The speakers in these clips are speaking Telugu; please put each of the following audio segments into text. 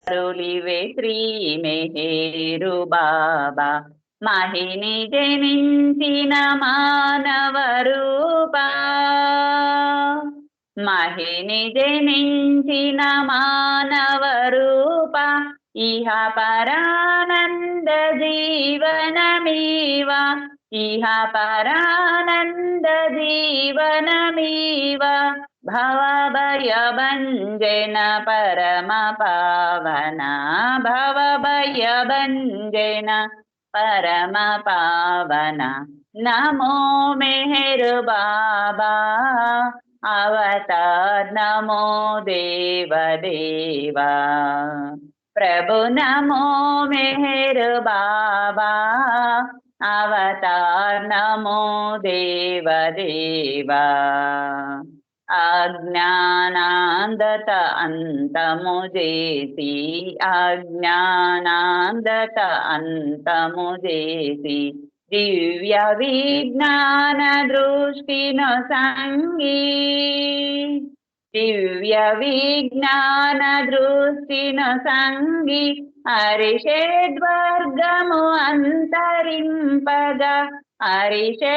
రులివే శ్రీ మెహేరు బాబా మహిని జనించిన మానవ రూపా మహిని జనించిన మానవ రూప ఇహ పరానంద జీవనమీవ ఇహ పరానంద జీవనమీవ భవభయభంజన పరమ పావన భవభయభంజన పరమ పావన నమో మెహర్ బాబా అవతార్ నమో దేవ దేవా प्रभु नमो मेहर बाबा अवतार नमो देव देवा अज्ञानांदत अंतमु जेसी अज्ञानांदत अंतमु जेसी दिव्य विज्ञान दृष्टिनो संगी दिव्य विज्ञान दृष्टिनो संगी हरिषेद्वर्गमु अंतरिंपगा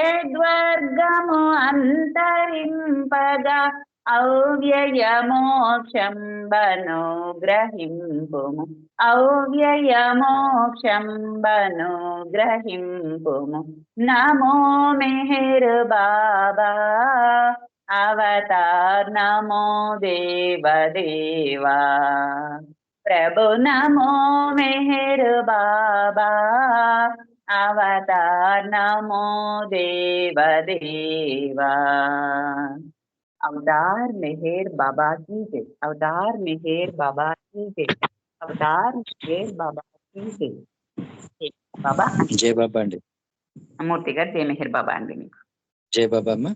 हरिषेद्वर्गमु अंतरिंपगा अव्यय मोक्षं बनुग्रहिंपुमु अव्यय मोक्षं बनुग्रहिंपुमु नमो मेहर बाबा अवतार नमो देव देवा प्रभु नमो मेहर बाबा अवतार नमो देव देवा अवतार मेहर बाबा की जय अवतार मेहर बाबा की जय अवतार मेहर बाबा की जय बाबा जय बाबा अंडी मूर्ति गाరు जय मेहर बाबा अंडी మీకు జై బాబా అమ్మ.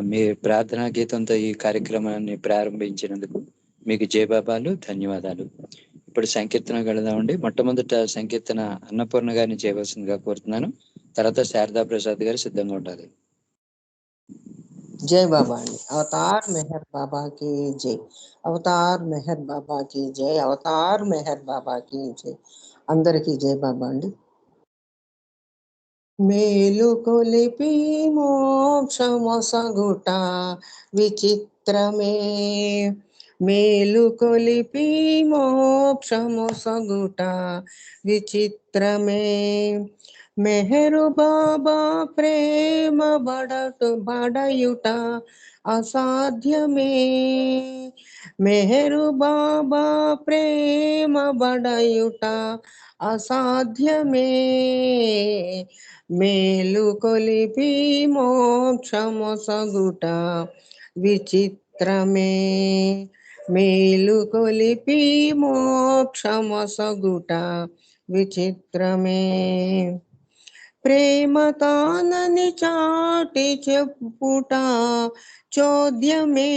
మీ ప్రార్థనా గీతంతో ఈ కార్యక్రమాన్ని ప్రారంభించినందుకు మీకు జయబాబాలు, ధన్యవాదాలు. ఇప్పుడు సంకీర్తన వెళదామండి. మొట్టమొదట సంకీర్తన అన్నపూర్ణ గారిని చేయవలసిందిగా కోరుతున్నాను. తర్వాత శారదా ప్రసాద్ గారు సిద్ధంగా ఉండాలి. जय बाबा अंडी अवतार मेहर बाबा की जय अवतार मेहर बाबा की जय अवतार मेहर बाबा की जय अंदरिकी जय बाबा अंडी మేలు కొలిపి మోక్షమొసగుట విచిత్రమే మేలు కొలిపి మోక్షమొసగుట విచిత్రమే మెహరు బాబా ప్రేమ బడయుట అసాధ్యమే మెహరు బాబా ప్రేమ బడయుట అసాధ్యమే మేలు కొలిపి మోక్షమొసగుట విచిత్రమే మేలు కొలిపి మోక్షమొసగుట విచిత్రమే ప్రేమ తానని చాటి చెప్పుట చోద్యమే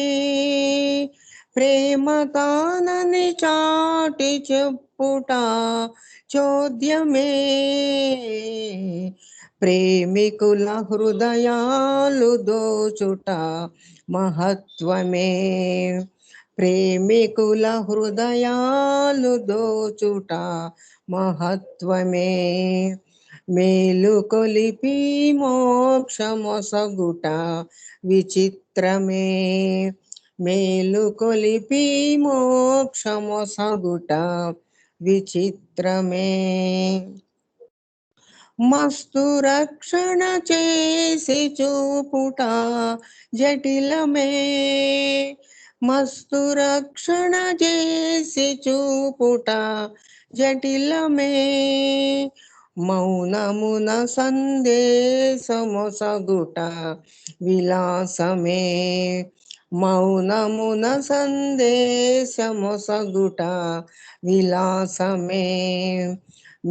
ప్రేమ తానని చాటి చెప్పుట చోద్యమే ప్రేమికుల హృదయాలు దోచుట మహత్వమే ప్రేమికుల హృదయాలు దోచుట మహత్వమే మేలు కొలిపి మోక్షమొసగుట విచిత్రమే మేలు కొలిపి మోక్షమొసగుట విచిత్రమే మస్తు రక్షణ చేసి చూపుట జటిలమే మస్తు రక్షణ చేసి చూపుట జటిలమే మౌనమున సందేశమొసగుట విలాసమే మౌనమున సందేశమొసగుట విలాసమే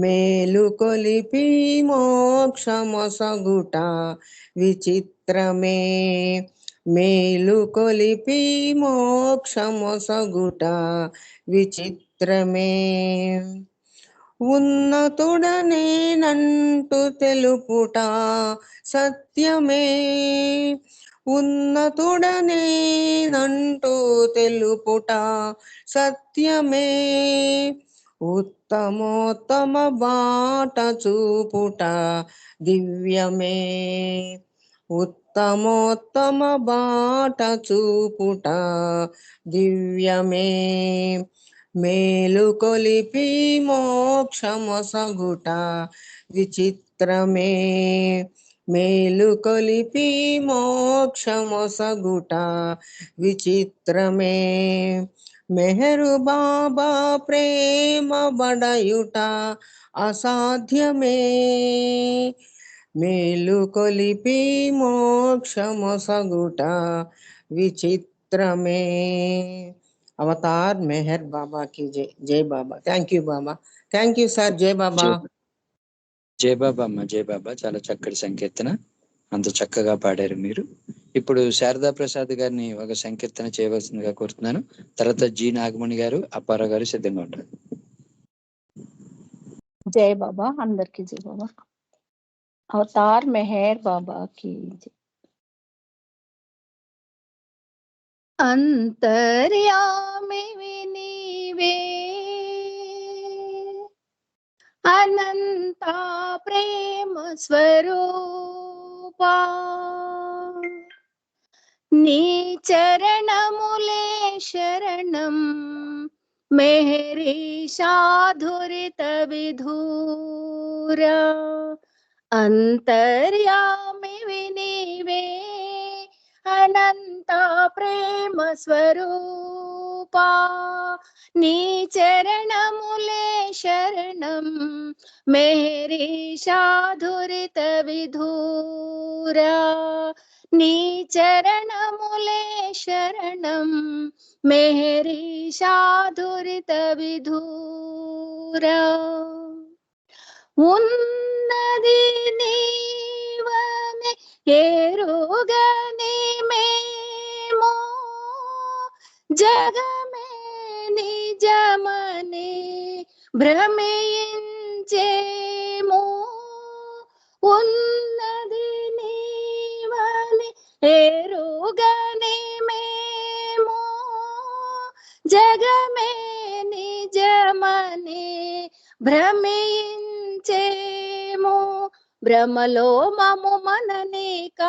మేలు కొలిపి మోక్షమొసగుట విచిత్రమే మేలు కొలిపి మోక్షమొసగుట విచిత్రమే ఉన్నతుడనేనంటూ తెలుపుట సత్యమే ఉన్నతుడనేనంటూ తెలుపుట సత్యమే, ఉత్తమోత్తమ బాట చూపుట దివ్యమే, ఉత్తమోత్తమ బాట చూపుట దివ్యమే, మేలు కొలిపి మోక్షమొసగుట విచిత్రమే, మేలు కొలిపి మోక్షమొసగుట విచిత్రమే, మెహరు బాబా ప్రేమ బడయుట అసాధ్యమే, మేలు కొలిపి మోక్షమొసగుట విచిత్రమే. అవతార్ మెహర్ బాబా కి జై. జై Baba. Thank you Baba. Thank you sir. జై బాబా. జై బాబా అమ్మ, జై బాబా. చాలా చక్కటి సంకీర్తన, అంత చక్కగా పాడారు మీరు. ఇప్పుడు శారదా ప్రసాద్ గారిని ఒక సంకీర్తన చేయవలసిందిగా కోరుతున్నాను. తర్వాత జి నాగమణి గారు, అప్పారావు గారు సిద్ధంగా ఉంటారు. జై బాబా. అందరికీ జై బాబా. అవతార్ మెహర్ బాబా की जय. अंतर्यामी నీవే, అనంత ప్రేమ స్వరూపా, నీ చరణములే శరణం, మెహరీషాధురిత విధూరా, అంతర్యామి నీవే, అనంత ప్రేమ స్వరూపా, నీ చరణములే శరణం, మెహరీషాధురిత విధూరా, నీ చరణములే శరణం, మెహరీషాధురిత విధూరా, ఉన్నది నీవనే ఎరుగని మేము, జగమే నిజమని భ్రమించేము, ఉన్నది నీవని ఎరుగని మేము, జగమే నిజమని భ్రమించేము, భ్రమలో మము మననిక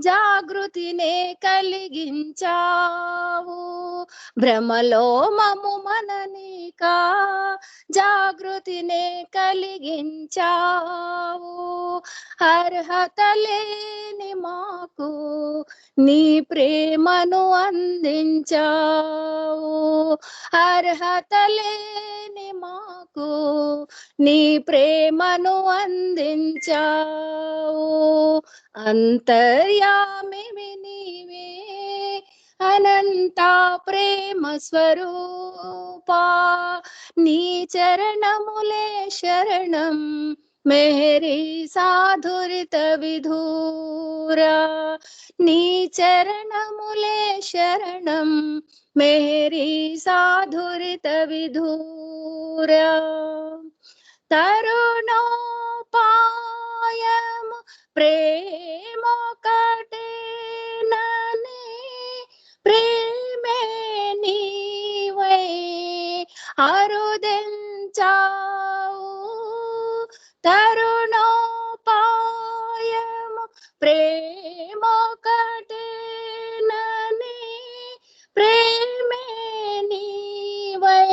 జాగృతినే కలిగించావు, భ్రమలో మము మననిక జాగృతినే కలిగించావు, అర్హత లేని మాకు నీ ప్రేమను అందించావు, అర్హత లేని మాకు నీ ప్రేమను అందించావు, అంతర్యామి నీవే, అనంత ప్రేమ స్వరూపా, నీ చరణములే శరణం, మెహరీషాధురిత విధూరా, నీ చరణములే శరణం, మెహరీషాధురిత విధూరా, తరుణోపాయము ప్రేమొకటేనని ప్రేమే నీవై అరుదించావు, తరుణోపాయము ప్రేమొకటేనని ప్రేమే నీవై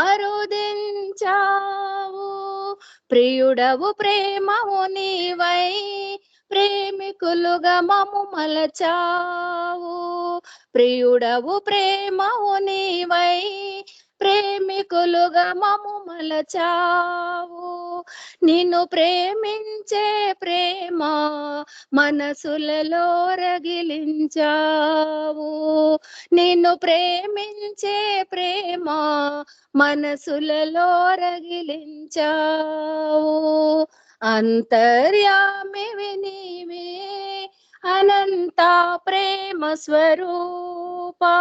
అరుదించావు, ప్రియుడవు ప్రేమవు నీవై ప్రేమికులుగా మము మలచావు, ప్రియుడవు ప్రేమవు నీవై ప్రేమికులుగా మము మలచావు, నిన్ను ప్రేమించే ప్రేమ మనసులలో రగిలించావు, నిన్ను ప్రేమించే ప్రేమ మనసులలో రగిలించావు, అంతర్యామివి నీవే, అనంత ప్రేమ స్వరూపా,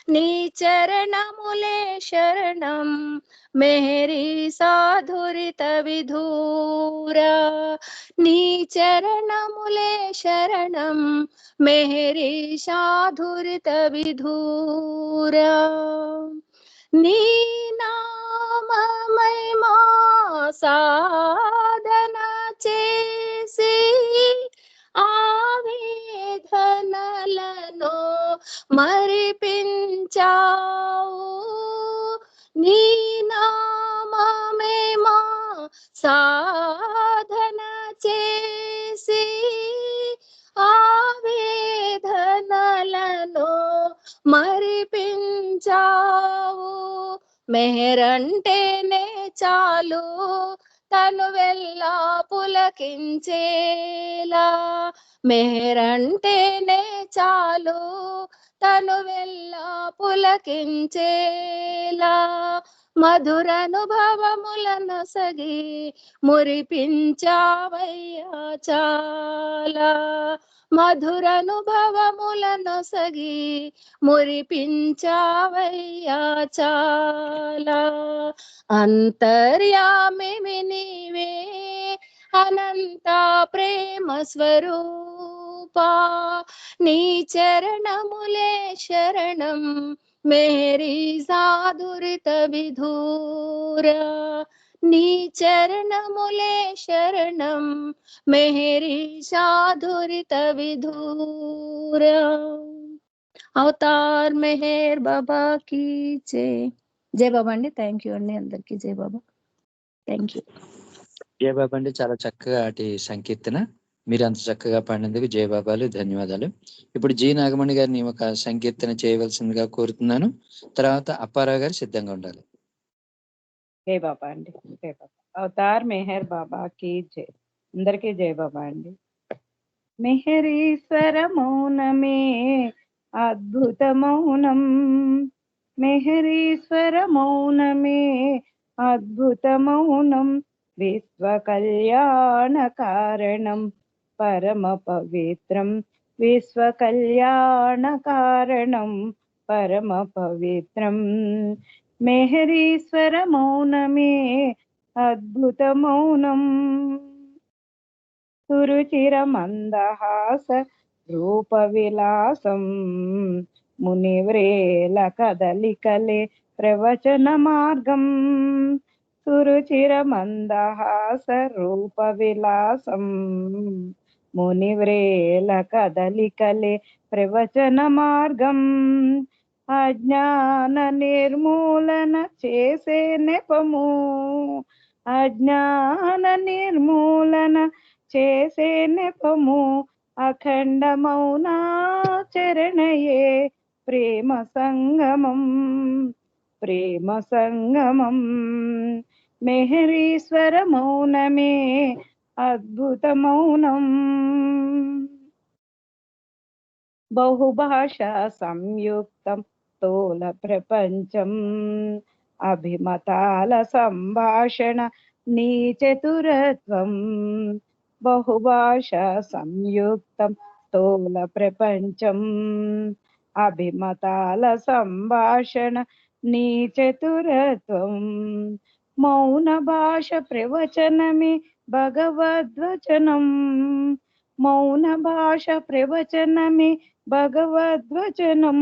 నీ చరణములే శరణం మేరీ సాధురిత విధూరా నీ చరణములే శరణం మేరీ సాధురిత విధూరా నీ నామమై మా సాధన చేసి ఆవేదనలను మరిపించావు నీ నామమే మా సాధన చేసి ఆవేదనలను మరిపించావు మెహరంటేనే చాలు తను వెళ్ళా పులకించేలా మెహరంటేనే చాలు తను వెళ్ళా పులకించేలా మధురానుభవములను సగి మురిపించావయ్యా చాలా మధురానుభవములను సగి మురిపించావయ్యా చాలా అంతర్యామివి నీవే అనంత ప్రేమ స్వరూపా నీ చరణములే శరణం మేరీ సాధురిత విధూరా నీ చరణములే శరణం మేరీ సాధురిత విధూరా అవతార్ మెహర్ బాబా కీ జై బాబా అండి. థ్యాంక్ యూ అండి అందరికి. జై బాబా. Thank you. జయ బాబా అండి, చాలా చక్కగా అటు సంకీర్తన మీరు అంత చక్కగా పాడినందుకు జయ బాబాలు, ధన్యవాదాలు. ఇప్పుడు జి నాగమణి గారిని ఒక సంకీర్తన చేయవలసిందిగా కోరుతున్నాను. తర్వాత అప్పారావు గారు సిద్ధంగా ఉండాలి. జై బాబా అండి. జై బాబా. అవతార్ మెహర్ బాబాకి జై. అందరికీ జై బాబా అండి. మెహరీశ్వర మౌనమే అద్భుత మౌనం మెహరీశ్వర మౌనమే అద్భుత మౌనం విశ్వ కళ్యాణ కారణం పరమ పవిత్రం విశ్వ కళ్యాణ కారణం పరమ పవిత్రం మెహరీశ్వర మౌనమే అద్భుత మౌనం సురుచిర మందహాస రూప విలాసం మునివ్రేల కదలికలే ప్రవచన మార్గం సురుచిర మందహాస రూప విలాసం మునివ్రేల కదలికలే ప్రవచన మార్గం అజ్ఞాన నిర్మూలన చేసే నెపము అజ్ఞాన నిర్మూలన చేసే నెపము అఖండ మౌనాచరణయే ప్రేమ సంగమం ప్రేమ సంగమం మెహరీశ్వర మౌనమే అద్భుత మౌనం బహుభాషా సంయుక్తం స్థూల ప్రపంచం అభిమతాల సంభాషణ నీ చతురత్వం బహుభాషా సంయుక్తం స్థూల ప్రపంచం అభిమతాల సంభాషణ నీ చతురత్వం మౌన భాష ప్రవచనమే భగవద్వచనం మౌన భాష ప్రవచనమే భగవద్వచనం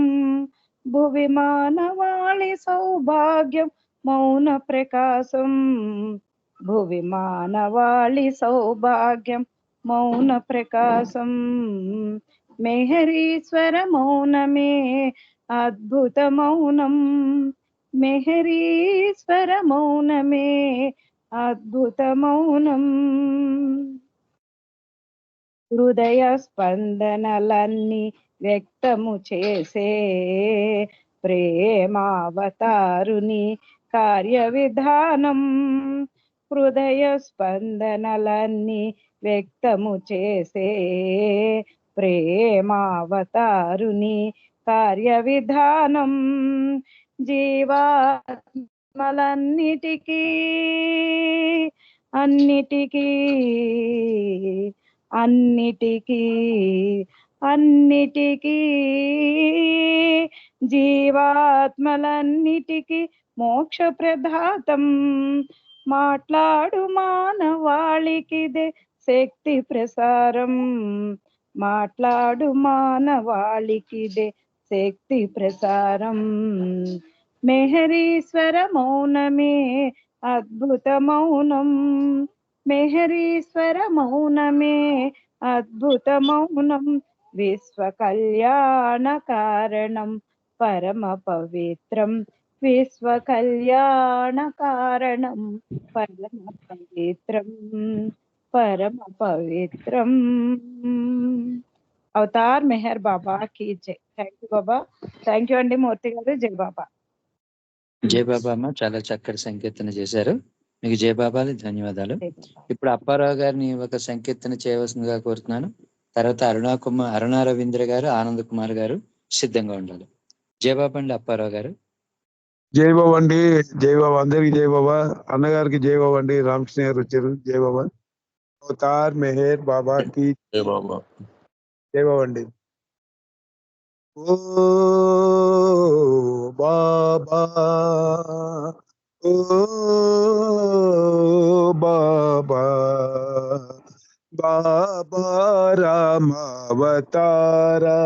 భువి మానవాళి సౌభాగ్యం మౌన ప్రకాశం భువి మానవాళి సౌభాగ్యం మౌన ప్రకాశం మెహరీశ్వర మౌనమే అద్భుత మౌనం మెహరీశ్వర మౌనమే అద్భుత మౌనం హృదయ స్పందనలన్నీ వ్యక్తము చేసే ప్రేమావతారుని కార్య విధానం హృదయ స్పందనలన్నీ వ్యక్తము చేసే ప్రేమావతారుని కార్య విధానం జీవాత్మలన్నిటికీ అన్నిటికీ అన్నిటికీ జీవాత్మలన్నిటికీ మోక్ష ప్రదాతం. మాట్లాడు మానవాళికిదే శక్తి ప్రసారం. మాట్లాడు మానవాళికిదే శక్తి ప్రసారం. మెహరీశ్వర మౌనమే అద్భుత మౌనం. మెహరీశ్వర మౌనమే అద్భుత మౌనం. విశ్వ కళ్యాణ కారణం పరమ పవిత్రం. విశ్వ కళ్యాణ కారణం పరమ పవిత్రం. పరమ పవిత్రం. అవతార్ మెహర్ బాబా కీ జై. Thank you Baba. Thank you అండి మూర్తి గారు. జై బాబా. జై బాబా అమ్మ, చాలా చక్కటి సంకీర్తన చేశారు. మీకు జై బాబాలు, ధన్యవాదాలు. జై బాబా. ఇప్పుడు అప్పారావు గారిని ఒక సంకీర్తన చేయవలసిందిగా కోరుతున్నాను. తర్వాత అరుణ రవీంద్ర గారు, ఆనంద్ కుమార్ గారు సిద్ధంగా ఉండాలి. జై బాబా అండి అప్పారావు గారు. జై బాబా అండి. జై బాబా, అందరికి జై బాబా. అన్నగారికి జై బాబా అండి. రామకృష్ణ గారు వచ్చారు. జై బాబా. అవతార్ మెహర్ బాబా కి జై బాబా. జై బాబా అండి. ఓ బాబా, ఓ బాబా, బాబా రామావతారా,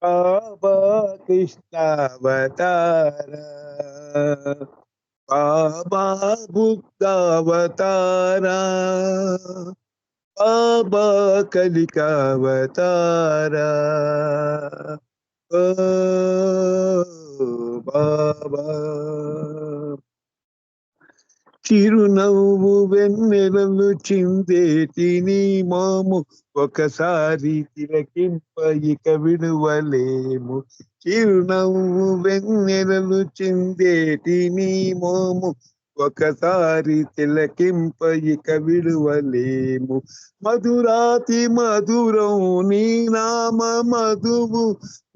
బాబా కృష్ణావతారా, బాబా బుద్ధావతారా, బాబా కలికావతారా, ఓ బాబా. చిరునవ్వు వెన్నెలలు చిందేటి నీ మోము ఒకసారి తిలకింప ఇక విడువలేము. చిరునవ్వు వెన్నెలలు చిందేటి నీ మోము ఒకసారి తిలకింప ఇక విడువలేము. మధురాతి మధురం నీ నామ మధువు,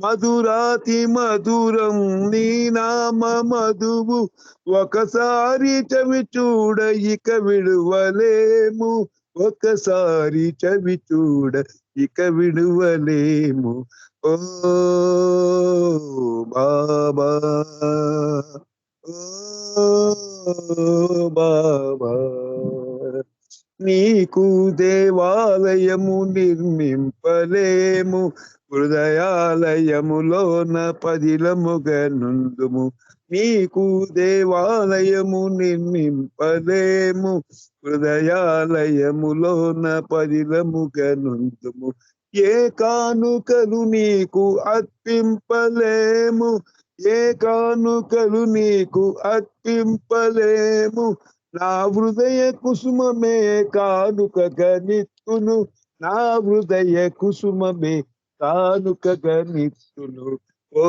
మధురాతి మధురం నీ నామ మధువు ఒకసారి చవి చూడ ఇక విడువలేము. ఒకసారి చవి చూడ ఇక విడువలేము. ఓ బాబా, ఓ బాబా. నీకు దేవాలయము నిర్మింపలేము, హృదయాలయములోన పదిలముగా నుందుము. నీకు దేవాలయము నిర్మింపలేము, హృదయాలయములోన పదిలముగా నుందుము. ఏ కానుకలు నీకు అర్పింపలేము, ఏ కానుకలు నీకు అర్పింపలేము. నా హృదయ కుసుమమే కానుకగా నిత్తును, నా హృదయ కుసుమమే కానుకగా నిత్తును. ఓ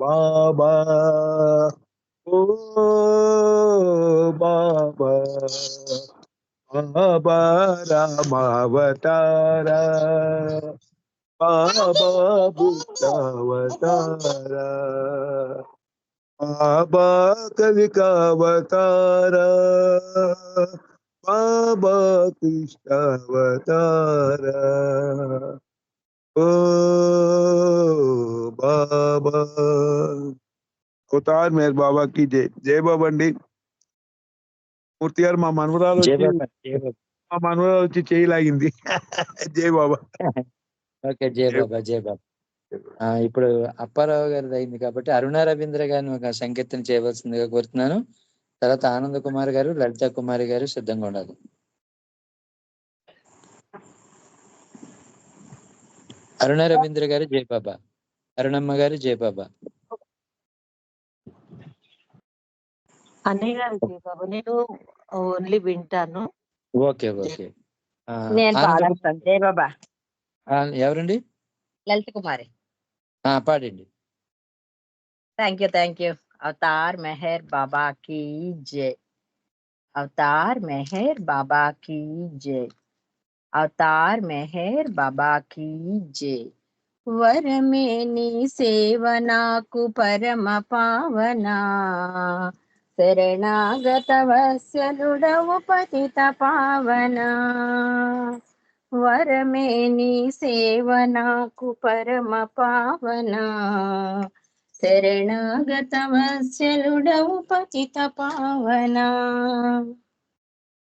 బాబా, ఓ బాబా, బాబా రామావతారా, బాబా బుద్ధావతారా, బాబా కలికావతారా, బాబా కృష్ణావతారా, ఓ బాబా. అవతార్ మేర్ బాబా కి జై. జై బాబా అండి. మూర్తి గారు, మా మనవరాలు జై వచ్చి బాబా, జై బాబా. మా మనవరాలు వచ్చి చేయి లాగింది. జై బాబా. ఓకే, జై బాబా, జై బాబా. ఇప్పుడు అప్పారావు గారిది అయింది కాబట్టి అరుణ రవీంద్ర గారిని ఒక సంకీర్తన చేయవలసిందిగా కోరుతున్నాను. తర్వాత ఆనంద్ కుమార్ గారు, లలిత కుమారి గారు సిద్ధంగా ఉండాలి. అరుణ రవీంద్ర గారు జై బాబా, అరుణమ్మ గారు జై బాబా. అన్నయ్య గారు జై బాబా. నేను ఓన్లీ వింటాను. Okay okay. నేను పాడతాను. జై బాబా. ఎవరండి? లలిత కుమారి. పాడండి. Thank you, thank you. Avatar Meher Baba की जय. अवतार मेहर बाबा की जय. अवतार मेहर बाबा की जय. वरमेनी सेवनाकु परम पावना, शरणागत वत्सलुडवु पतित पावना. వరమే నీ సేవ నాకు పరమ పావన శరణాగత వత్సలుడవు పతిత పావన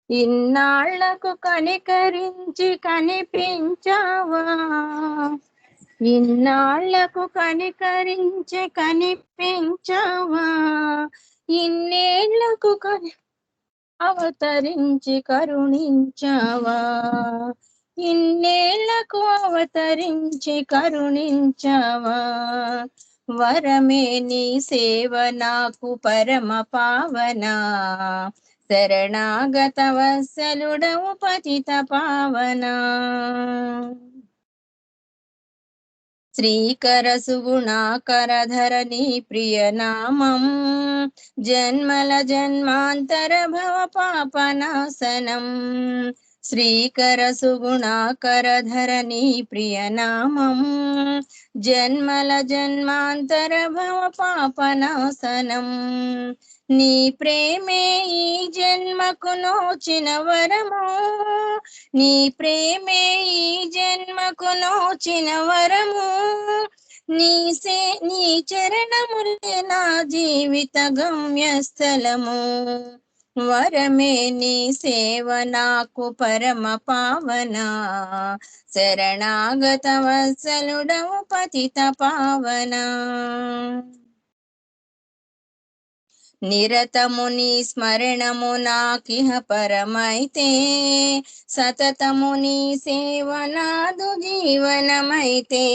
ఇన్నాళ్లకు కనికరించి కనిపించావా ఇన్నాళ్లకు కనికరించి కనిపించావా ఇన్నేళ్లకు అవతరించి కరుణించావా ఇన్నేళ్లకు అవతరించి కరుణించావా వరమే నీ సేవ నాకు పరమ పావన శరణాగత వత్సలుడవు పతిత పావన శ్రీకర సుగుణాకరధర నీ ప్రియనామం జన్మల జన్మాంతర భవ పాపనాశనం శ్రీకర సుగుణాకరధర నీ ప్రియనామం జన్మల జన్మాంతర భవ పాపనాశనం నీ ప్రేమే ఈ జన్మకు నోచిన వరము నీ ప్రేమే ఈ జన్మకు నోచిన వరము నీ చరణములే నా జీవిత గమ్యస్థలము వరమే నీ సేవ నాకు పరమ పావన శరణాగత వత్సలుడవు పతిత పావన నిరతము నీ స్మరణము నాకిహ పరమైతే సతతము నీ సేవ నాదు జీవనమైతే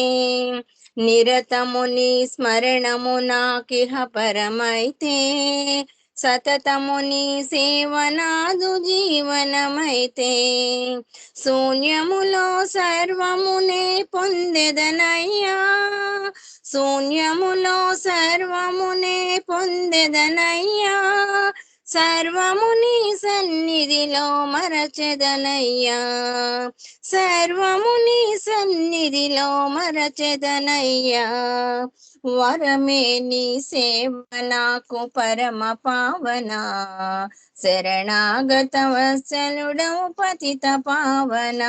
నిరతము నీ స్మరణము నాకిహ పరమైతే సతతము నీ సేవ నాదు జీవనమైతే శూన్యములో సర్వమునే పొందెదనయ్యా శూన్యములో సర్వమునే పొందెదనయ్యా సర్వముని సన్నిధిలో మరచెదనయ్యా సర్వముని సన్నిధిలో మరచెదనయ్యా వరమే నీ సేవ నాకు పరమ పావన శరణాగత వత్సలుడవు పతిత పావన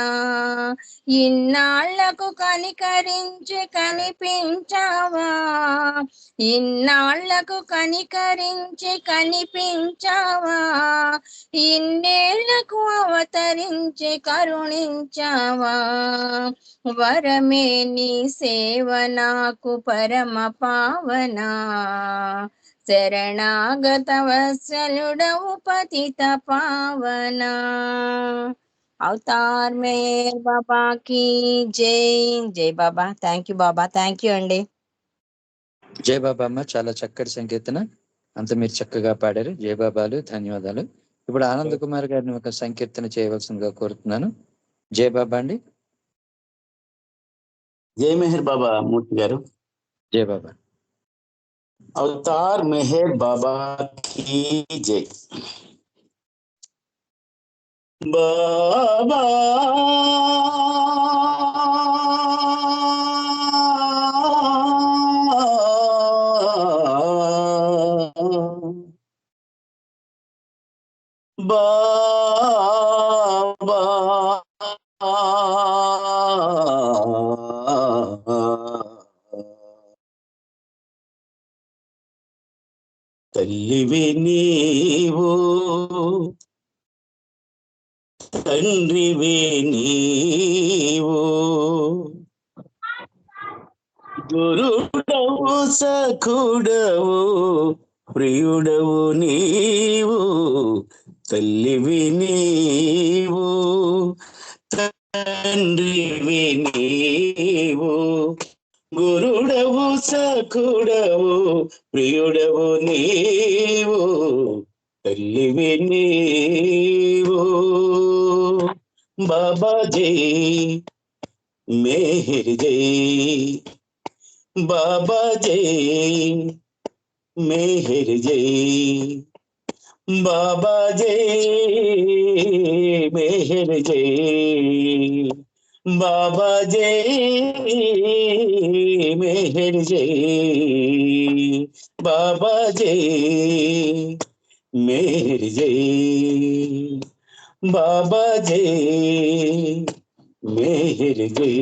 ఇన్నాళ్లకు కనికరించి కనిపించావా ఇన్నాళ్లకు కనికరించి కనిపించావా ఇన్నేళ్లకు అవతరించి కరుణించావా వరమే నీ సేవ నాకు పరమ పావన శరణాగత వత్సలుడవు పతిత పావన అవతార్ మేర్ బాబాకి జై జై Baba. Thank you Baba. Thank you అండి. జై బాబా అమ్మ, చాలా చక్కటి సంకీర్తన, అంత మీరు చక్కగా పాడారు. జై బాబాలు, ధన్యవాదాలు. ఇప్పుడు ఆనంద్ కుమార్ గారిని ఒక సంకీర్తన చేయవలసిందిగా కోరుతున్నాను. జై బాబా అండి. జై మెహర్ బాబా మూర్తి గారు. జై బాబా. అవతార్ మెహర్ బాబా की जय. బాబా బాబా తల్లివి నీవు తండ్రివి నీవు గురుడవు సఖుడవు ప్రియుడవు నీవు తల్లివి నీవు తండ్రివి నీవు గురుడవు సఖుడవు ప్రియుడవు నీవు తల్లివి నీవు బాబా జై మెహర్ జై బాబా జై మెహర్ జై బాబా జై మెహర్ జై బాబా జై మెహర్ జై బాబా జై మెహర్ జై బాబా జై मेहर जय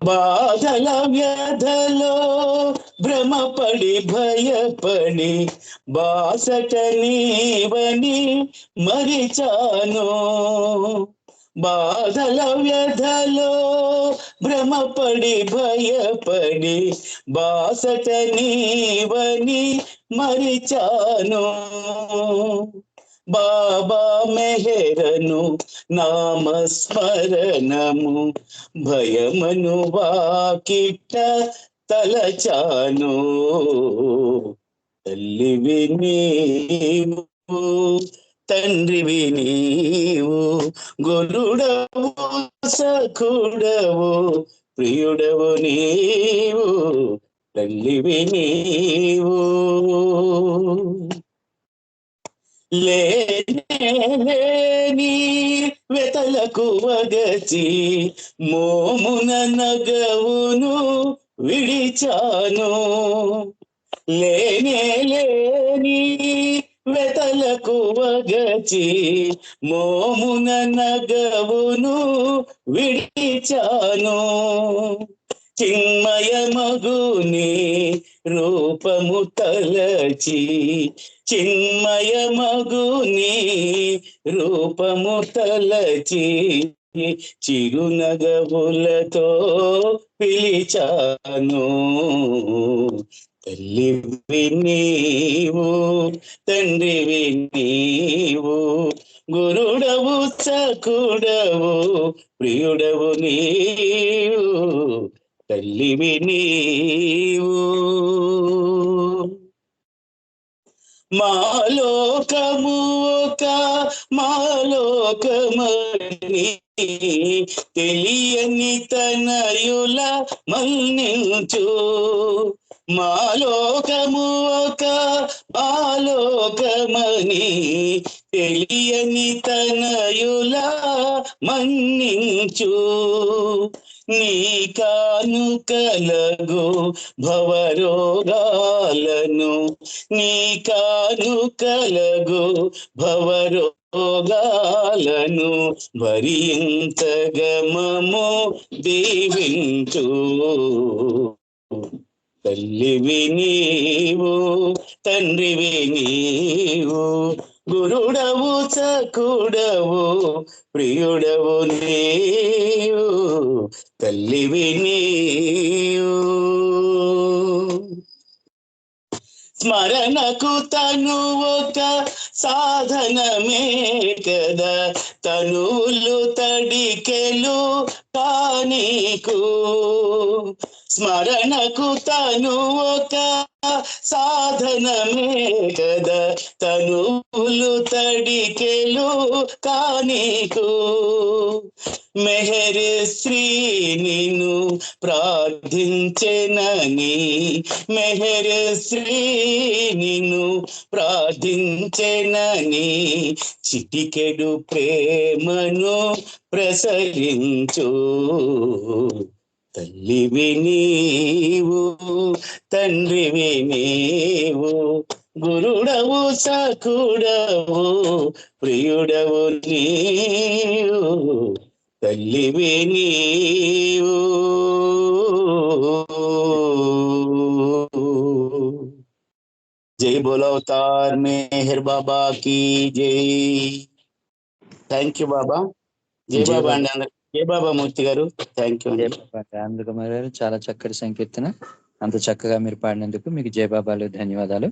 బాధల వ్యధలో భ్రమపడి భయపడి బాసట నీవని మరిచాను బాధల వ్యధలో భ్రమపడి భయపడి బాసట నీవని మరిచాను బాబా మెహరను నామస్మరణము భయమను వాకిట తలచాను తల్లివి నీవు తండ్రివి నీవు గురుడవు సఖుడవు ప్రియుడవు నీవు తల్లివి నీవు లేని వెతలకు వగచి మోమున నగవును విడిచాను లేని వెతలకు వగచి మోమున నగవును విడిచాను చిన్మయమగుని రూపము తలచి చిన్మయమగుని రూపము తలచి చిరునగవులతో పిలిచాను తల్లివి నీవు తండ్రివి నీవు గురుడవు సఖుడవు ప్రియుడవు నీవు తల్లివి నీవు మాలోకము ఒక మాలోకమని తెలియని తనయుల మన్నించు మాలోకము ఒక మాలోకమని తెలియని తనయుల మన్నించు నీ కానుకలగు భవరోగాలను నీ కానుకలగు భవరోగాలను భరించగమము దీవించు తల్లివి నీవు తండ్రివి నీవు గురుడవు సఖుడవు ప్రియుడవు నీవు తల్లివి నీవు స్మరణకు తను ఒక సాధనమే కదా తనువులు తడికెలు కానీకు స్మరణకు తను ఒక సాధనమే కదా తనువులు తడికెలు కానీకు మెహర్ శ్రీ నిన్ను ప్రార్థించెనని మెహర్ శ్రీ నిన్ను ప్రార్థించెనని చిటికెడు ప్రేమను ప్రసరించు తల్లివి నీవు తండ్రివి నీవు గురుడవు సఖుడవు ప్రియుడవు నీవు తల్లివి నీవు జై బోలో అవతార్ మెహర్ బాబా की జై థ్యాంక్ యూ బాబా జై బాబా అండి అందరికి జై బాబా మూర్తి గారు థ్యాంక్ యూ జై బాబా రామకుమార్ గారు చాలా చక్కటి సంకీర్తన అంత చక్కగా మీరు పాడినందుకు మీకు జై బాబాలు ధన్యవాదాలు.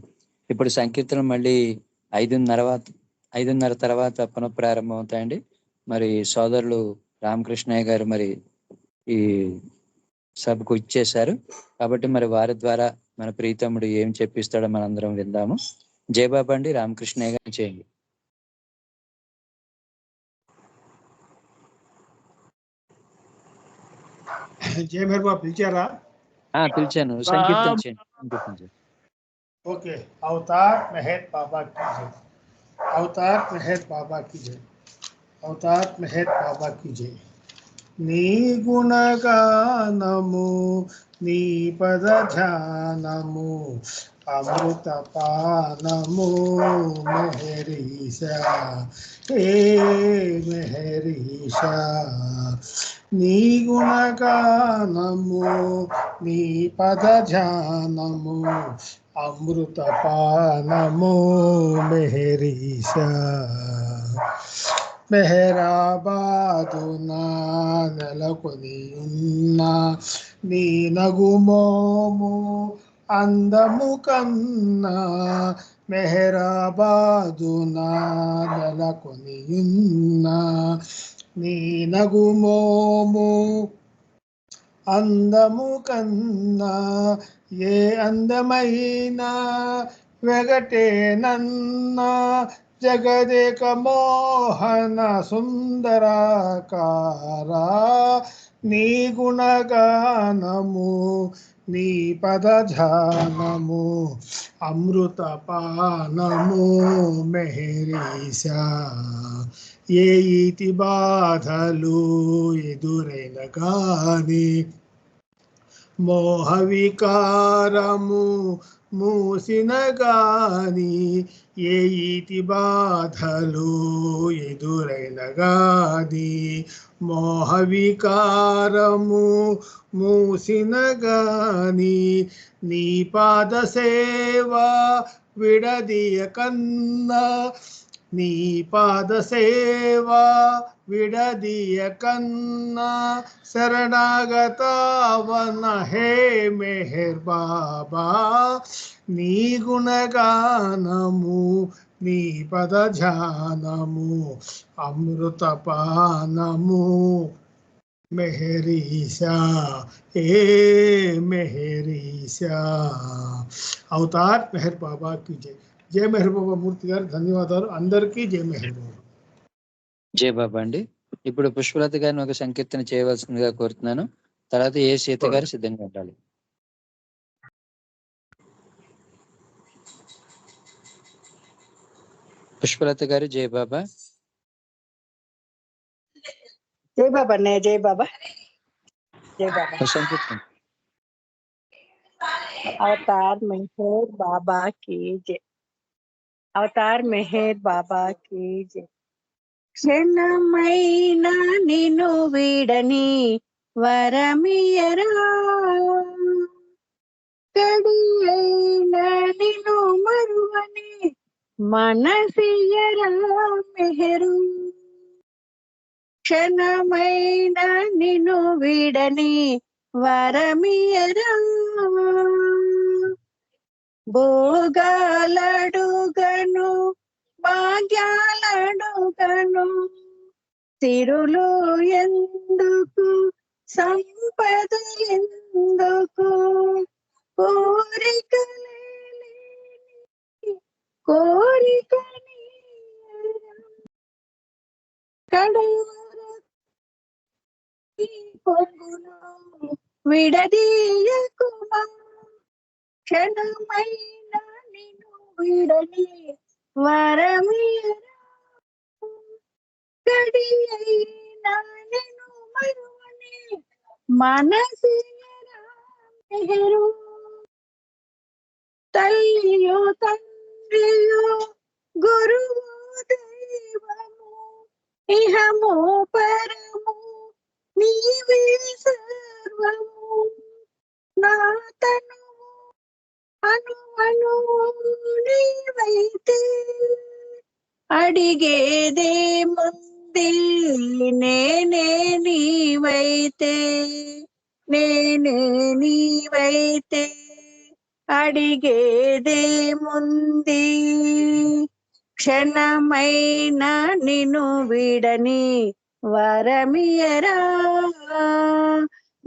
ఇప్పుడు సంకీర్తనలు మళ్ళీ 5:30 తర్వాత పునఃప్రారంభం అవుతాయండి. మరి సోదరులు రామకృష్ణయ్య గారు మరి ఈ సభకు ఇచ్చేశారు కాబట్టి మరి వారి ద్వారా మన ప్రీతముడు ఏం చెప్పిస్తాడో మనందరం విందాము. జై బాబా అండి. రామకృష్ణయ్య గారు చేయండి. జయ మెహర్ బాబు పిలిచారా? పిలిచాను. సంకీర్తన చేయండి. ఓకే. అవతార్ మెహర్ బాబా की जय అవతార్ మెహర్ బాబా की जय అవతార్ మెహర్ బాబా की जय నీ గుణగానము నీ పద ధ్యానము అమృత పానము మెహరీషా ఏ మెహరీషా నీ గుణగానము నీ పద ధ్యానము అమృత పానము మెహరీషా మెహరాబాదునా నెలకొని ఉన్న నీ నగుమోము అందము కన్నా మెహరాబాదునా నెలకొని ఉన్న నీ నగుమోము అందము కన్నా ఏ అందమైన వెగటేనన్నా జగదేక మోహన సుందరాకారా నీ గుణగానము నీ పద ధ్యానము అమృత పానము మెహరీషా ఏ ఈతి బాధలు ఎదురైన గాని మోహ వికారము మూసిన గాని ఏ ఈతి బాధలు ఎదురైన గాని మోహ వికారము మూసిన గాని నీ పాద సేవ విడదీయ కన్నా నీ పాద సేవ విడదీయ కన్నా శరణాగతావన హే మెహర్ బాబా నీ గుణగానము నీ పద ధ్యానము అమృత పానము మెహరీషా ఏ మెహరీషా అవతార్ మెహర్ బాబా की जय జయ మెహర్ బాబా మూర్తి గారు ధన్యవాదాలు అందరికీ జయ మెహర్ బాబా జయ బాబా అండి. ఇప్పుడు పుష్పలత గారిని ఒక సంకీర్తన చేయవలసిందిగా కోరుతున్నాను. తర్వాత ఏ సీత గారు సిద్ధంగా ఉండాలి. పుష్పలత గారు జయ బాబా. జై బాబా అన్నయ్య, జై బాబా, జై బాబా. సంకీర్తన. అవతార్ మెహర్ బాబా की जय, అవతార్ మెహర్ బాబా की जय. క్షణమైన నిన్ను వీడని వరమియరా, కడియైన నిన్ను మరువని మనసియరా మెహరు. క్షణమైన నిన్ను వీడని వరమియరా, భోగాలడుగను భాగ్యాలడుగను, సిరులు ఎందుకు సంపద ఎందుకు, కోరికని పొంగును విడదీయకుమా, క్షణమైన నిన్ను విడని వరమియరా, కడియైనా నిన్ను మరువని మనసియరా మెహరు. తల్లియో తండ్రియో గురువు దైవము, ఇహము పరము నీవే సర్వము, నా తనువు అను నీవైతే అడిగేదేముంది, నేనే నీవైతే నేనే నీవైతే అడిగేదేముంది, క్షణమైన నిన్ను విడని వరమియరా,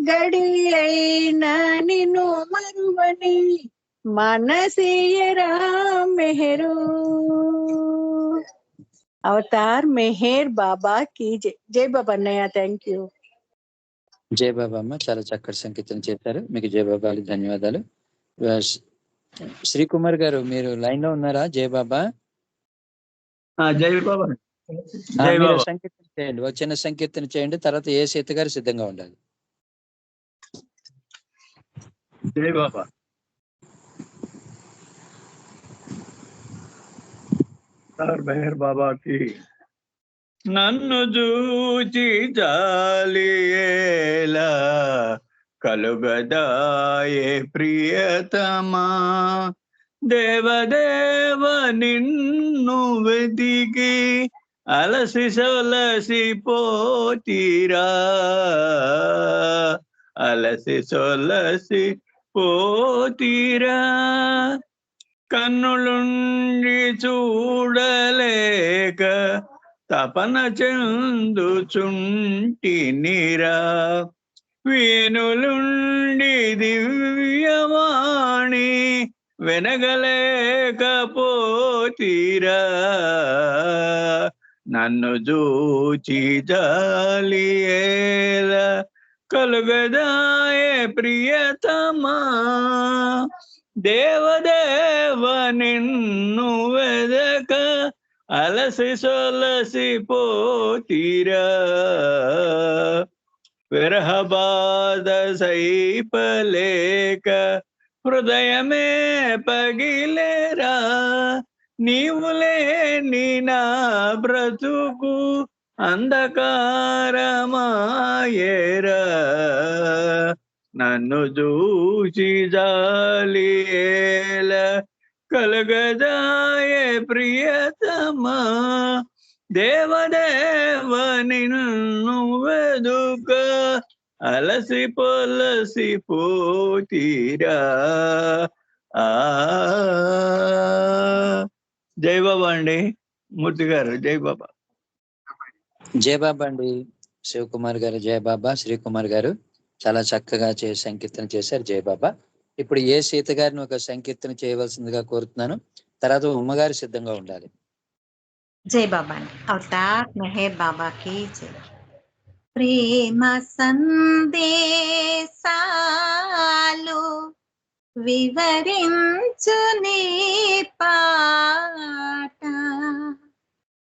గడియైనా నిన్ను మరువని మనసియరా మెహరు. అవతార్ మెహర్ బాబా की जय. జై బాబా అన్నయ్య, థ్యాంక్ యూ. జయ బాబా అమ్మ, చాలా చక్కటి సంకీర్తన చేశారు. మీకు జయ బాబాలు ధన్యవాదాలు. శ్రీకుమార్ గారు మీరు లైన్ లో ఉన్నారా? జయ బాబా. జై బాబా. మీరు సంకీర్తన చేయండి, వచ్చిన సంకీర్తన చేయండి. తర్వాత ఏ సీత గారు సిద్ధంగా ఉండాలి. జై బాబా. అవతార్ మెహర్ బాబాకి. నన్ను చూచి జాలియేలా కలుగదాయే ప్రియతమా, దేవదేవ నిన్ను వెతికి అలసి సొలసి పోతీరా, అలసి సొలసి పోతీరా. కన్నులుండి చూడలేక తపన చెందుచుంటినిరా, వేణులుండి దివ్యవాణి వెనగలేకపోతీరా, నన్ను చూచి జాలియేలా కలుగదాయే ప్రియతమా, దేవదేవ నిన్ను వెదక అలసి సొలసి పోతీరా, విరహబాధ సైపలేక హృదయమే పగిలేరా, నీవు లేని నా బ్రతుకు అంధకారమాయేరా, నన్ను చూచి జాలియేలా కలుగదాయే ప్రియతమా, దేవదేవ నిన్ను వెదుక అలసి పొలసి పోతీరా. జై బాబా అండి మూర్తి గారు. జై బాబా. జై బాబా అండి శివకుమార్ గారు. జై బాబా. శ్రీకుమార్ గారు చాలా చక్కగా సంకీర్తన చేశారు. జై బాబా. ఇప్పుడు ఏ సీత గారిని ఒక సంకీర్తన చేయవలసిందిగా కోరుతున్నాను. తర్వాత ఉమ్మగారు సిద్ధంగా ఉండాలి. జై బాబా అండి. అవతార్ మెహర్ బాబాకి జై. ప్రేమ సందేశాలు వివరించుని పాట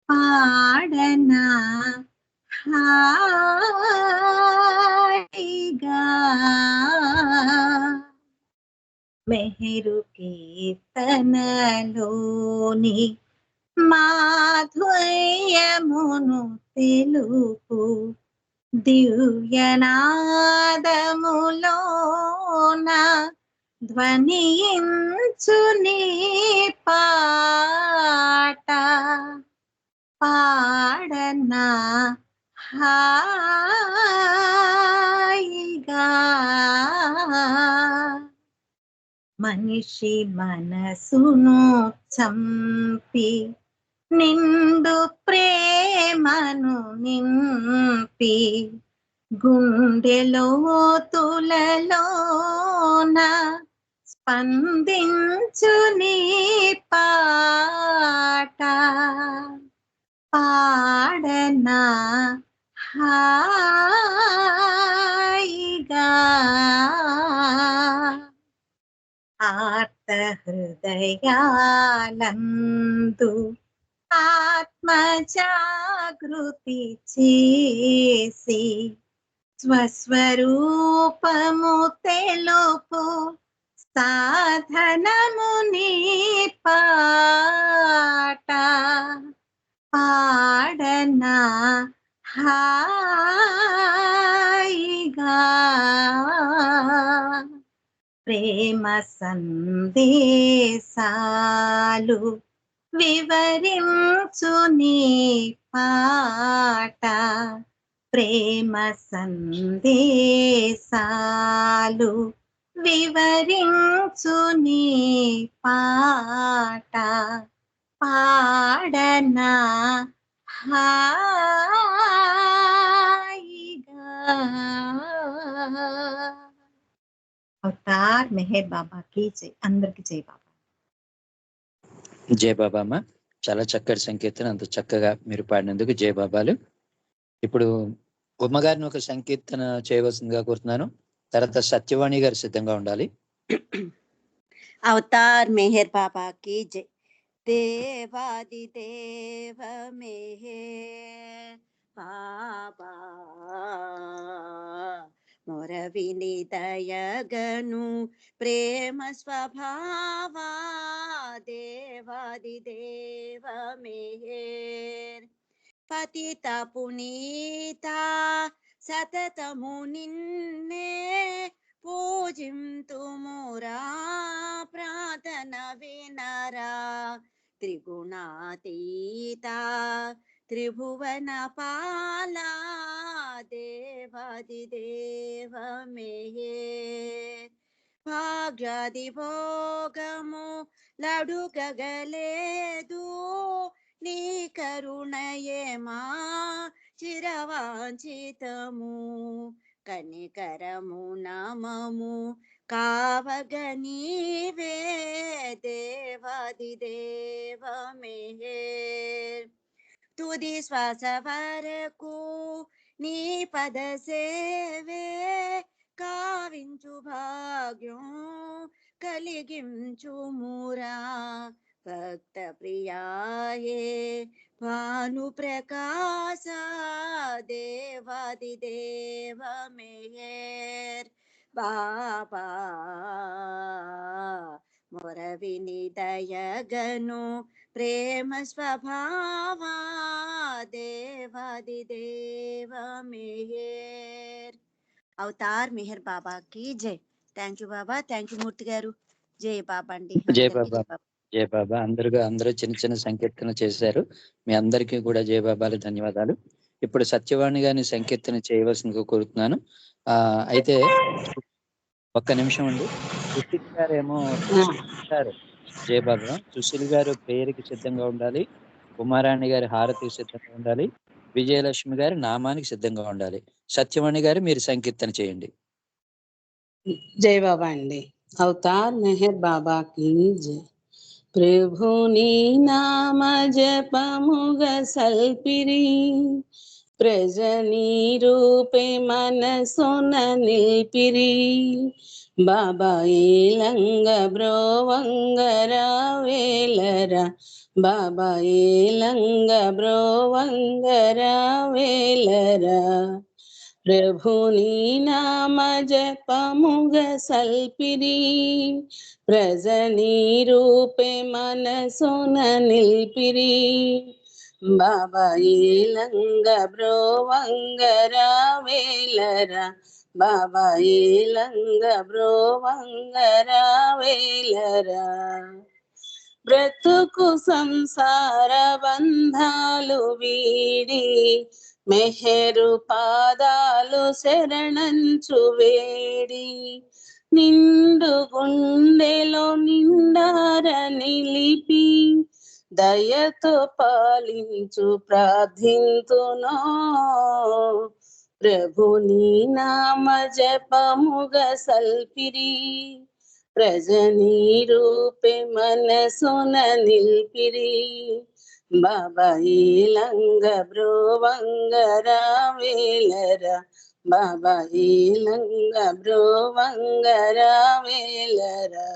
పాడనా హాయిగా, మెహరు కీర్తనలోని మాధుర్యమును తెలుపు దివ్యనాదములోన ధ్వనించుని పాట పాడనా హాయిగా, మనిషి మనసును చంపి నిండు ప్రేమను నింపి గుండెలోతులలోన స్పందించుని పాట పాడనా హాయిగా, ఆర్త హృదయాలందు ఆత్మ జాగృతి చేసి స్వస్వరూపము తెలుపు సాధనముని పాట పాడనా హాయిగా, ప్రేమ సందేశాలు వివరించుని పాట ప్రేమ సందేశాలు వివరించుని పాట పాడనా హాయిగా. అవతార్ మెహర్ బాబాకి జై. అందరికి జై బాబా. జై బాబా అమ్మ. చాలా చక్కటి సంకీర్తన, అంత చక్కగా మీరు పాడినందుకు జై బాబాలు. ఇప్పుడు ఉమ్మగారిని ఒక సంకీర్తన చేయవలసిందిగా కోరుతున్నాను. తర్వాత సత్యవాణి గారు సిద్ధంగా ఉండాలి. అవతార్ మెహర్ బాబాకి జై. దేవాది దేవ మెహర్ బాబా మొరవిని దయగను ప్రేమ స్వభావా దేవాది దేవ మెహర్ పతిత పునీత సతతము నిన్నే పూజింతుమురా ప్రార్థన వినరా త్రిగుణాతీత త్రిభువన పాలా దేవాది దేవ మెహర్ భాగ్యాది భోగము లడుగగలేదు నీ కరుణయే మా చిరవాంఛితము కనికరము నామము కావగ నీవే దేవాది దేవ మెహర్ తుది శ్వాస వరకు నీ పద సేవే కావించు భాగ్యం కలిగించుమురా భక్త ప్రియాయే భాను ప్రకాశ దేవాది దేవ మెహర్ బాబా మొరవిని దయగను ప్రేమ స్వభావా దేవాది దేవ మెహర్ అవతార్ మెహర్ బాబా కి జై. Thank you Baba. Thank you Murthy గారు. జై బాబా అండి. జై అందరికీ బాబా. జై బాబా. అందరూ చిన్న చిన్న సంకీర్తన చేశారు. మీ అందరికీ కూడా జై బాబాలు ధన్యవాదాలు. ఇప్పుడు సత్యవాణి గారిని సంకీర్తన చేయవలసిందిగా కోరుతున్నాను. అయితే ఒక్క నిమిషం అండి. సుశీల్ గారేమో జై బాబా. సుశీల్ గారు ప్రేయర్కి సిద్ధంగా ఉండాలి. ఉమారాణి గారి హారతికి సిద్ధంగా ఉండాలి. విజయలక్ష్మి గారి నామానికి సిద్ధంగా ఉండాలి. సత్యవాణి గారు మీరు సంకీర్తన చేయండి. జై బాబా అండి. అవతార్ మెహర్ బాబా की जय. ప్రభుని నామ జపముగ సల్పిరి ప్రజనీ రూపే మనసున నిల్పిరి బాబా ఏలంగ బ్రోవంగరా వేలరా బాబా ఏలంగ బ్రోవంగరా వేలరా ప్రభుని నామ జపముగ సల్పిరి ప్రజనీ రూపే మనసున నిల్పిరి బాబా ఏలంగ బ్రోవంగరా వేలరా బాబా ఏలంగ బ్రోవంగరా వేలరా బ్రతుకు సంసార బంధాలు వీడి మెహరు పాదాలు శరణంచు వేడి నిండు గుండెలో నిండార నిలిపి దయతో పాలించు ప్రార్థింతునో ప్రభుని నామ జపముగ సల్పిరి ప్రజనీ రూపే మనసున నిల్పిరి బాబా ఏలంగ బ్రోవంగరా వేలరా బాబా ఏలంగ బ్రోవంగరా వేలరా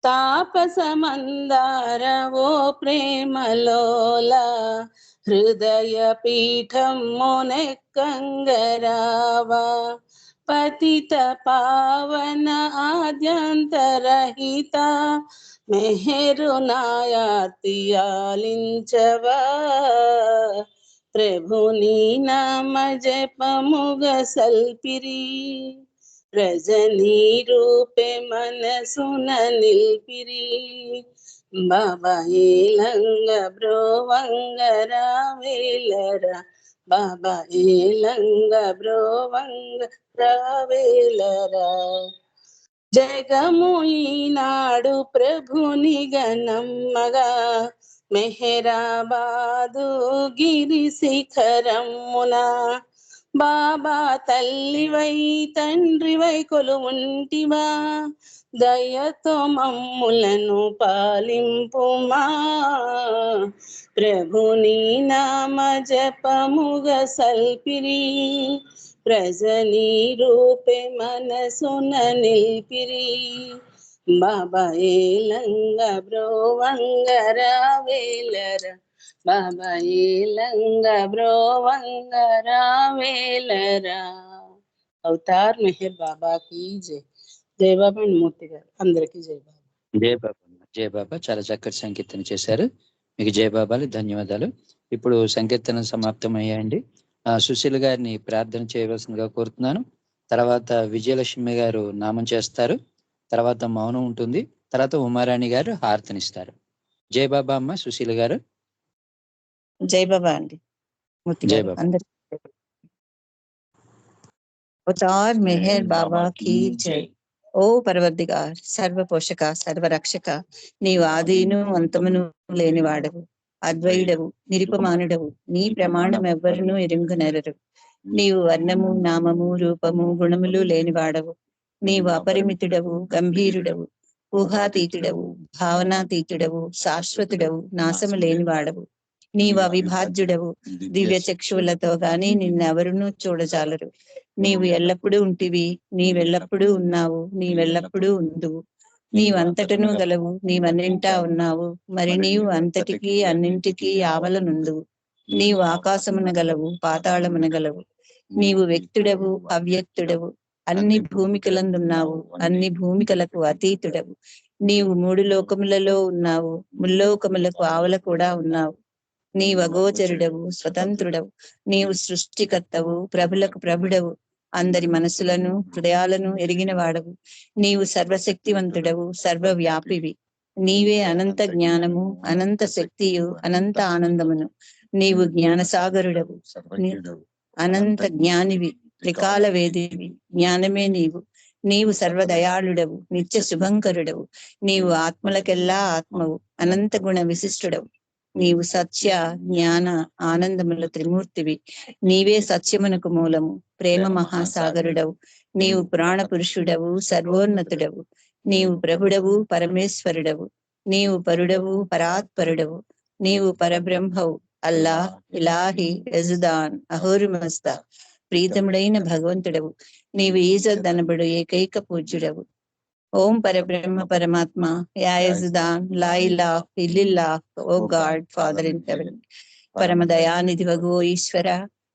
తాపసమందార ఓ ప్రేమలోల హృదయ పీఠం మొనెక్కంగరావా పతిత పావన ఆద్యంతరహిత మెహరు నాయార్తి ఆలించవా ప్రభుని నామ జపముగ సల్పిరి రజనీ రూపే మనసున నిల్పిరి బాబా ఏలంగ బ్రోవంగరా వేలరా బాబా ఏలంగ బ్రోవంగరా వేలరా జగము ఈనాడు ప్రభుని గణమ్మగా మెహరాబాదు గిరి శిఖరమున బాబా తల్లివై తండ్రివై కొలువుంటివా దయతో మమ్ములను పాలింపుమా ప్రభుని నామ జపముగ సల్పిరి ప్రజనీ రూపే మనసున నిల్పిరి బాబా ఏలంగ బ్రోవంగరా వేలరా బాబా ఏలంగ బ్రోవంగరా వేలరా అవతార్ మెహర్ బాబా కీ జై. జై బాబా అండ్ మూర్తి గారు అందరికీ జై బాబా. జై బాబా. జై బాబా. చాలా చక్కటి సంకీర్తన చేశారు. మీకు జై బాబాలు, ధన్యవాదాలు. ఇప్పుడు సంకీర్తన సమాప్తం అయ్యాయండి. సుశీల గారిని ప్రార్థన చేయవలసిందిగా కోరుతున్నాను. తర్వాత విజయలక్ష్మి గారు నామం చేస్తారు. తర్వాత మౌనం ఉంటుంది. తర్వాత ఉమారాణి గారు హారతనిస్తారు. జై బాబా అమ్మ సుశీల గారు. జై బాబా అండి మూర్తి జై గారు బాబా. అందరికి. అవతార్ మెహర్ బాబా కీ జై. ఓ పరవర్దిగార్, సర్వ పోషక, సర్వరక్షక, నీవు ఆదిను అంతమును లేనివాడవు, అద్వైడవు, నిరుపమానుడవు, నీ ప్రమాణం ఎవ్వరును ఎరుంగనెరరు. నీవు వర్ణము, నామము, రూపము, గుణములు లేనివాడవు. నీవు అపరిమితుడవు, గంభీరుడవు, ఊహాతీతుడవు, భావనాతీతుడవు, శాశ్వతుడవు, నాశము లేనివాడవు. నీవు అవిభాజ్యుడవు, దివ్య చక్షువులతో గాని నిన్నెవరునూ చూడజాలరు. నీవు ఎల్లప్పుడూ ఉంటివి, నీవెల్లప్పుడూ ఉన్నావు, నీవెల్లప్పుడూ ఉందువు. నీవంతటను గలవు, నీవన్నింటా ఉన్నావు, మరి నీవు అంతటికీ అన్నింటికీ ఆవలనుందువు. నీవు ఆకాశమున గలవు, పాతాళమున గలవు. నీవు వ్యక్తుడవు, అవ్యక్తుడవు, అన్ని భూమికలందున్నావు, అన్ని భూమికలకు అతీతుడవు. నీవు 3 లోకములలో ఉన్నావు, ముల్లోకములకు ఆవల కూడా ఉన్నావు. నీవు అగోచరుడవు, స్వతంత్రుడవు. నీవు సృష్టికర్తవు, ప్రభులకు ప్రభుడవు, అందరి మనసులను హృదయాలను ఎరిగిన వాడవు. నీవు సర్వశక్తివంతుడవు, సర్వవ్యాపివి. నీవే అనంత జ్ఞానము, అనంత శక్తియు, అనంత ఆనందమును. నీవు జ్ఞానసాగరుడవు, అనంత జ్ఞానివి, త్రికాల వేదివి, జ్ఞానమే నీవు. నీవు సర్వదయాళుడవు, నిత్య శుభంకరుడవు. నీవు ఆత్మలకెల్లా ఆత్మవు, అనంత గుణ విశిష్టుడవు. నీవు సత్య, జ్ఞాన, ఆనందముల త్రిమూర్తివి. నీవే సత్యమునకు మూలము, ప్రేమ మహాసాగరుడవు. నీవు పురాణ పురుషుడవు, సర్వోన్నతుడవు. నీవు ప్రభుడవు, పరమేశ్వరుడవు. నీవు పరుడవు, పరాత్పరుడవు. నీవు పరబ్రహ్మవు, అల్లా, ఇలాహి, యజుదాన్, అహోరుమస్తా, ప్రీతముడైన భగవంతుడవు. నీవు ఈజద్దనబడు ఏకైక పూజ్యుడవు. ఓం పరబ్రహ్మ పరమాత్మ, యాయజుదాన్, లా ఇలాహ్ ఇల్లిల్లాహ్, ఓ గాడ్ ఫాదర్ ఇన్ హెవెన్. పరమ దయానిధివగు ఓ ఈశ్వర,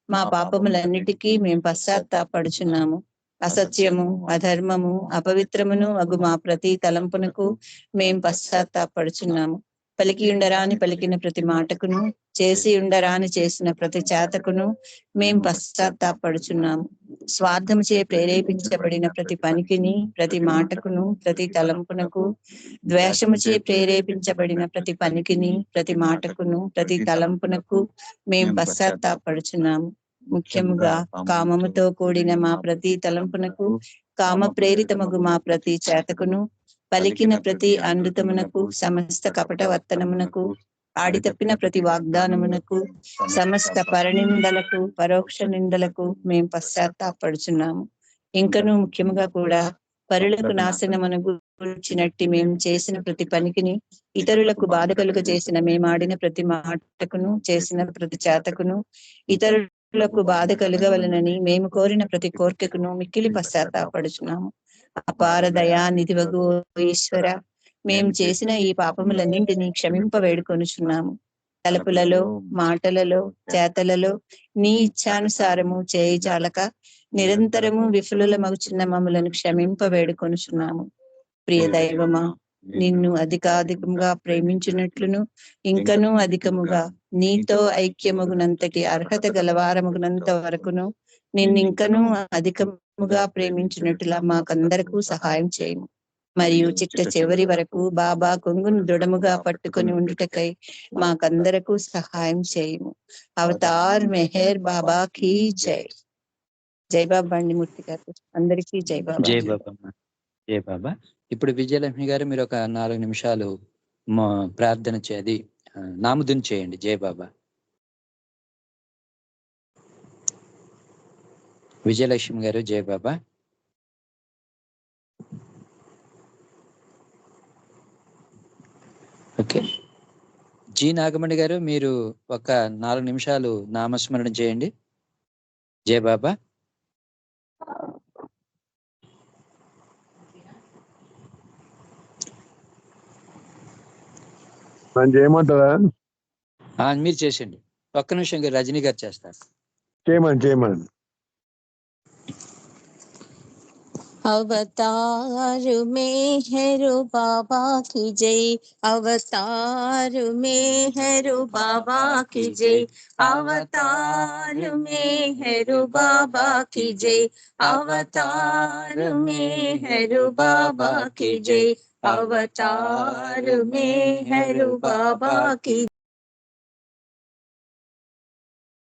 మా పాపములన్నిటికీ మేము పశ్చాత్తాపడుచున్నాము. అసత్యము, అధర్మము, అపవిత్రమును అగు మా ప్రతి తలంపునకు మేం పశ్చాత్తాపడుచున్నాము. పలికి ఉండరాని పలికిన ప్రతి మాటకును, చేసి ఉండరాని చేసిన ప్రతి చేతకును మేం పశ్చాత్తాపడుచున్నాము. స్వార్థము చే ప్రేరేపించబడిన ప్రతి పనికిని, ప్రతి మాటకును, ప్రతి తలంపునకు, ద్వేషము చే ప్రేరేపించబడిన ప్రతి పనికిని, ప్రతి మాటకును, ప్రతి తలంపునకు మేం పశ్చాత్తాపడుచున్నాము. ముఖ్యముగా కామముతో కూడిన మా ప్రతి తలంపునకు, కామ ప్రేరితమగు మా ప్రతి చేతకును, పలికిన ప్రతి అమృతమునకు, సమస్త కపట వర్తనమునకు, ఆడి తప్పిన ప్రతి వాగ్దానమునకు, సమస్త పరనిందలకు, పరోక్ష నిందలకు మేం పశ్చాత్తాపడుచున్నాము. ఇంకనూ ముఖ్యముగా కూడా పరులకు నాశనమును గూర్చినట్టి మేము చేసిన ప్రతి పనికిని, ఇతరులకు బాధ కలుగ చేసిన మేమాడిన ప్రతి మాటకును, చేసిన ప్రతి చేతకును, ఇతరులకు బాధ కలుగవలనని మేము కోరిన ప్రతి కోరికకును మిక్కిలి పశ్చాత్తాపడుచున్నాము. అపార దయా నిధివగు ఈశ్వర, మేము చేసిన ఈ పాపములన్నింటినీ క్షమింప వేడుకొనుచున్నాము. తలపులలో, మాటలలో, చేతలలో నీ ఇచ్ఛానుసారము చేయి చాలక నిరంతరము విఫలులమగుచున్న మమ్ములను క్షమింప వేడుకొనుచున్నాము. ప్రియ దైవమా, నిన్ను అధికాధికంగా ప్రేమించినట్లును, ఇంకనూ అధికముగా నీతో ఐక్యమగునంతటి అర్హత గలవారమగునంత వరకును నిన్నింకనూ అధికముగా ప్రేమించినట్లుగా మాకందరకు సహాయం చేయము. మరియు చిట్ట చివరి వరకు బాబా కొంగును దృఢముగా పట్టుకొని ఉండుటకై మాకందరకు సహాయం చేయము. అవతార్ మెహర్ బాబా కీ జై. జై బాబా అండి మూర్తి గారు, అందరికీ జై బాబా. జై బాబా. జై బాబా. ఇప్పుడు విజయలక్ష్మి గారు మీరు ఒక 4 నిమిషాలు ప్రార్థన చేది నామధుని చేయండి. జై బాబా. విజయలక్ష్మి గారు జై బాబా. ఓకే. జి నాగమణి గారు మీరు ఒక 4 నిమిషాలు నామస్మరణ చేయండి. జై బాబా. చేయమంటారా? మీరు చేసేయండి. ఒక్క నిమిషం రజనీ గారు చేస్తారు. చేయమని अवतार मेहर बाबा की जय, अवतार मेहर बाबा की जय, अवतार मेहर बाबा की जय, अवतार मेहर बाबा की जय, अवतार मेहर बाबा की